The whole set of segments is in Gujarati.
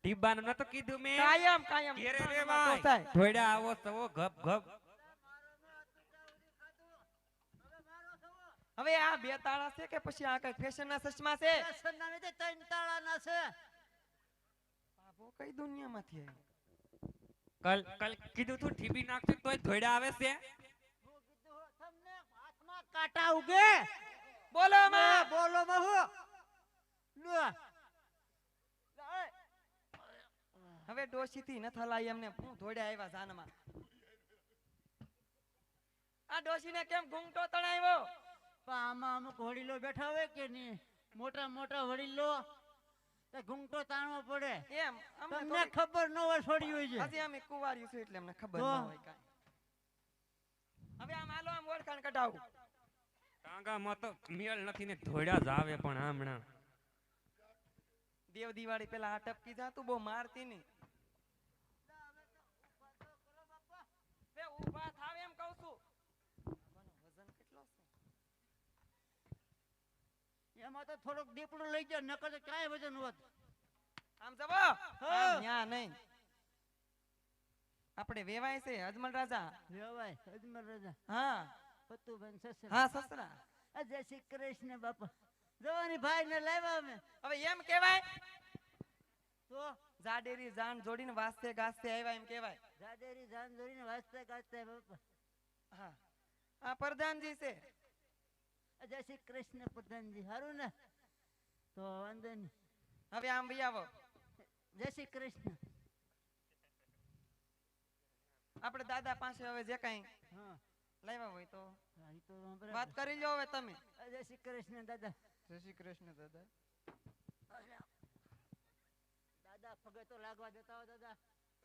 ટીબાનું નતો કીધું મેં કાયમ કાયમ ઘેરે તો રેવાય થાય. ધોઈડા આવો સવો ગપ ગપ. હવે આ બે તાળા છે કે પછી આ કઈ ફેશન ના ચશ્મા છે? ફેશનના નથી, ત્રણ તાળાના છે. બાબો કઈ દુનિયામાંથી આવ્યો? કલ કલ કીધું તું ટીબી નાખશું તોય ધોઈડા આવે છે. હું કીધું હો તમને હાથમાં કાંટા ઉગે. બોલો ના માં. બોલો માં હું લો. હવે ડોશી થી ન થલાય એમને હું ધોડ્યા આવ્યા જાનમાં. આ ડોશી ને કેમ ઘૂંઘટો તણાવ્યો? પણ આમાં અમુક વડીલો બેઠા હોય કે નહીં, મોટા મોટા વડીલો, તો ઘૂંઘટો તાણવો પડે. એમ અમને તમને ખબર ન હોય છોડી હોય છે. હજી અમે કુંવાર્યું છે એટલે અમને ખબર તો? ન હોય કાંઈ. હવે આમ હાલો આમ ઓળખાણ કઢાવું. ટાંગામાં તો મેળ નથી ને ધોઈડા જ આવે પણ હમણાં. દેવ દિવાળી પેલા આ ટપકી જાતું બહુ મારતી નહીં. બે ઊભા થાવ એમ કહું છું. બાબાનો વજન કેટલો છે? એમાં તો થોડોક દીપડો લઈ જાય, નકર તો કાંઈ વજન હોત. આમ જવો. આમ ન્યા નહીં. આપણે વેવાય છે અજમલ રાજા. લેવાય અજમલ રાજા હા પતુબેન સસરા. હા સસરા. આ જય શ્રી કૃષ્ણ બાપા. જવાની ભાઈ ને લાવ્યા અમે. હવે એમ કહેવાય તો જાડેરી જાન જોડીને વાસ્તે ગાસ્તે આવ્યા એમ કહેવાય. જાડેરી જાન જોડીને વાંચતા ગાતા બાપા. હા આ પ્રધાનજી છે. આ જય શ્રી કૃષ્ણ પ્રધાનજી. હારું ને? તો વાંધો નહીં. હવે આમ ભઈ આવો. જય શ્રી કૃષ્ણ. આપણે દાદા પાસે હવે જે કઈ હા લાવ્યા હોય તો હા, ઈ તો બરાબર. વાત કરી લો હવે તમે. આ જય શ્રી કૃષ્ણ દાદા. જય શ્રી કૃષ્ણ દાદા. દાદા પગે તો લાગવા દેતા હો દાદા.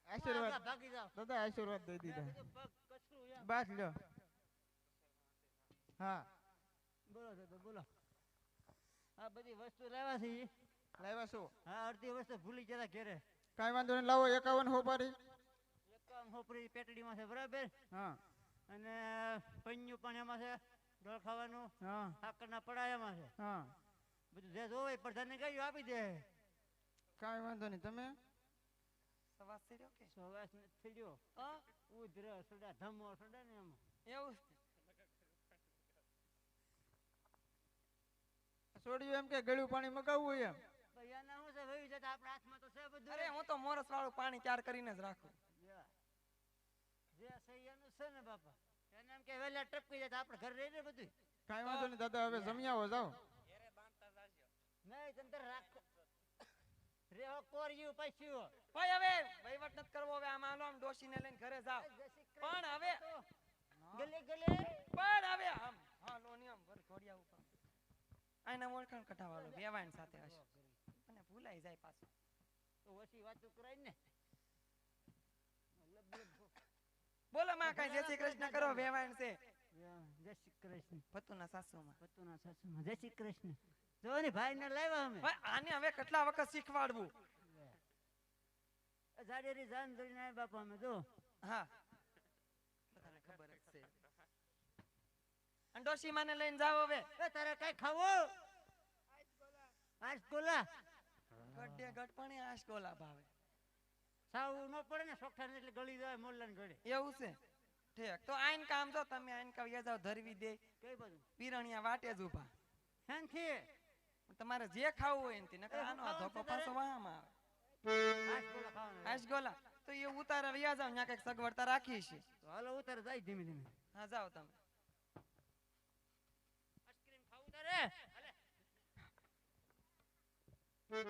આશીર્વાદ આગળ ભાગી જાઓ. દાદા આશીર્વાદ દઈ દીધા. મેં કીધું પગ કચરું એમ. બસ લ્યો. હા બોલો દાદા બોલો. આ બધી વસ્તુ લાવ્યા છે ઈ? લાવ્યા શું? હા અડધી વસ્તુ ભૂલી જતા ઘેરે. કાંઈ વાંધો નહીં, લાવો 51 હોપારી. એક આમ હોપરી પેટડીમાં છે બરાબર, હા અને પન્યું પણ એમાં છે, ડોળ ખાવાનું, હા સાકરના પડા એમાં છે. હા બધું જે જોવે પ્રધાનને કહ્યું આપી દે. કાંઈ વાંધો નહીં. તમે સવાસ થઈ રહ્યો કે સવાસ નથી થયો. હા ઉધર સડા ધમો સડા ને એમાં. એવું છોડ્યું એમ કે ગળ્યું પાણી મગાવવું એમ? ભાઈ આના શું છે વહી જતા આપણા હાથમાં તો છે બધું. અરે હું તો મોરસ વાળું પાણી ત્યાર કરીને જ રાખું. યા. જે સહી એનું છે ને બાપા. એને એમ કે વેલા ટપકી જાય તો આપણે ઘર રહી ને બધું. કાંઈ વાંધો નહીં દાદા, હવે જમી આવો, જાઓ. નહીં તંતર રાખો. રેહો કોરિયું પસ્યું. ભાઈ હવે વહીવટ નથી કરવો. હવે આમ હાલો આમ ડોશીને લઈને ઘરે જાવ. પણ હવે ગલે ગલે. પણ હવે આમ હાલો ની આમ ઘોડિયા ઉપર આના ઓળખાણ કઢાવાલો વેવાણ સાથે હશે અને ભૂલાઈ જાય પાછું. તો ઓછી વાતો કરાય ને. બોલો માં કઈ જય શ્રી કૃષ્ણ કરો. વેવાણ છે જય શ્રી કૃષ્ણ. પતુના સાસુમાં. પતુના સાસુમાં જય શ્રી કૃષ્ણ. જો ને ભાઈ ને લાવ્યા અમે. ભાઈ આને હવે કેટલા વખત શીખવાડવું? જાડેરી જાન ધરીને આવ્યા બાપા અમે. જો હા બધાને ખબર જ છે. અને ડોશી માને લઈને જાવ હવે. એ તારે કઈ ખાવો? આજ ગોલા ગડ્ડે ગડપણે આશ ગોલા ભાવે. સાવ ન પડે ને સોખા ને એટલે ગળી જાય મોલ્લા ને ગળે. એવું છે ઠીક. તો આઈન કામ જો તમે આઈન કામ જાવ ધરવી દે કઈ બાજુ? પીરણિયા વાટે જ ઊભા. શાંતિ. તમારે જે ખાવું હોય એનથી નકર આનો આ ધોકો પાછો વાહમાં આવે. આજ ગોલા ખાવાના. આશ ગોલા તો એ ઉતારે વ્યા જાવ ત્યાં કઈક સગવડતા રાખી છે. તો હાલો ઉતાર જાય ધીમે ધીમે. હા જાવ તમે. આઈસ્ક્રીમ ખાવું તારે?